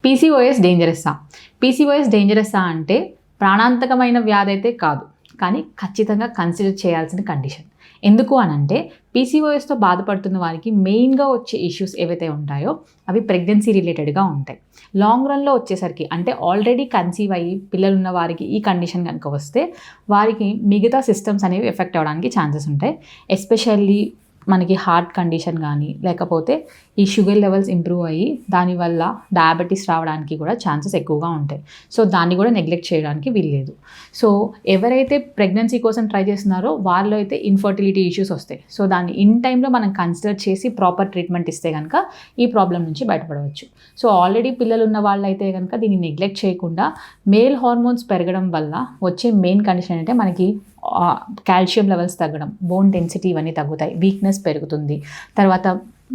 PCOS డేంజరస్సా? PCOS డేంజరస్సా అంటే ప్రాణాంతకమైన వ్యాధి అయితే కాదు, కానీ ఖచ్చితంగా కన్సిడర్ చేయాల్సిన కండిషన్. ఎందుకు అనంటే పీసీఓఎస్తో బాధపడుతున్న వారికి మెయిన్గా వచ్చే ఇష్యూస్ ఏవైతే ఉంటాయో అవి ప్రెగ్నెన్సీ రిలేటెడ్గా ఉంటాయి. లాంగ్ రన్లో వచ్చేసరికి అంటే ఆల్రెడీ కన్సీవ్ అయ్యి పిల్లలున్న వారికి ఈ కండిషన్ కనుక వస్తే వారికి మిగతా సిస్టమ్స్ అనేవి ఎఫెక్ట్ అవ్వడానికి ఛాన్సెస్ ఉంటాయి. ఎస్పెషల్లీ మనకి హార్ట్ కండిషన్ కానీ లేకపోతే ఈ షుగర్ లెవెల్స్ ఇంప్రూవ్ అయ్యి దానివల్ల డయాబెటీస్ రావడానికి కూడా ఛాన్సెస్ ఎక్కువగా ఉంటాయి. సో దాన్ని కూడా నెగ్లెక్ట్ చేయడానికి వీల్లేదు. సో ఎవరైతే ప్రెగ్నెన్సీ కోసం ట్రై చేస్తున్నారో వాళ్ళు అయితే ఇన్ఫర్టిలిటీ ఇష్యూస్ వస్తాయి. సో దాన్ని ఇన్ టైంలో మనం కన్సిడర్ చేసి ప్రాపర్ ట్రీట్మెంట్ ఇస్తే కనుక ఈ ప్రాబ్లం నుంచి బయటపడవచ్చు. సో ఆల్రెడీ పిల్లలు ఉన్న వాళ్ళైతే కనుక దీన్ని నెగ్లెక్ట్ చేయకుండా మేల్ హార్మోన్స్ పెరగడం వల్ల వచ్చే మెయిన్ కండిషన్ ఏంటంటే మనకి కాల్షియం లెవెల్స్ తగ్గడం, బోన్ డెన్సిటీ ఇవన్నీ తగ్గుతాయి, వీక్నెస్ పెరుగుతుంది. తర్వాత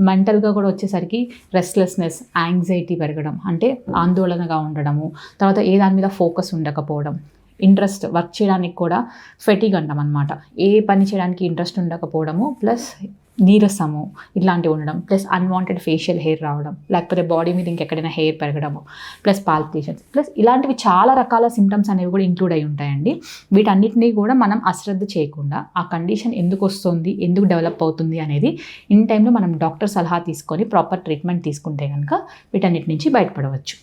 మెంటల్గా కూడా వచ్చేసరికి రెస్ట్లెస్నెస్, యాంగ్జైటీ పెరగడం, అంటే ఆందోళనగా ఉండడము, తర్వాత ఏ దాని మీద ఫోకస్ ఉండకపోవడం, ఇంట్రెస్ట్ వర్క్ చేయడానికి కూడా ఫెటిగ్ అంటాం అనమాట, ఏ పని చేయడానికి ఇంట్రెస్ట్ ఉండకపోవడము, ప్లస్ నీరసము ఇట్లాంటివి ఉండడం, ప్లస్ అన్వాంటెడ్ ఫేషియల్ హెయిర్ రావడం, లేకపోతే బాడీ మీద ఇంకెక్కడైనా హెయిర్ పెరగడము, ప్లస్ పాల్పిటేషన్స్, ప్లస్ ఇలాంటివి చాలా రకాల సిమ్టమ్స్ అనేవి కూడా ఇంక్లూడ్ అయి ఉంటాయండి. వీటన్నిటినీ కూడా మనం అశ్రద్ధ చేయకుండా ఆ కండిషన్ ఎందుకు వస్తుంది, ఎందుకు డెవలప్ అవుతుంది అనేది ఇన్ టైంలో మనం డాక్టర్ సలహా తీసుకొని ప్రాపర్ ట్రీట్మెంట్ తీసుకుంటే కనుక వీటన్నిటి నుంచి బయటపడవచ్చు.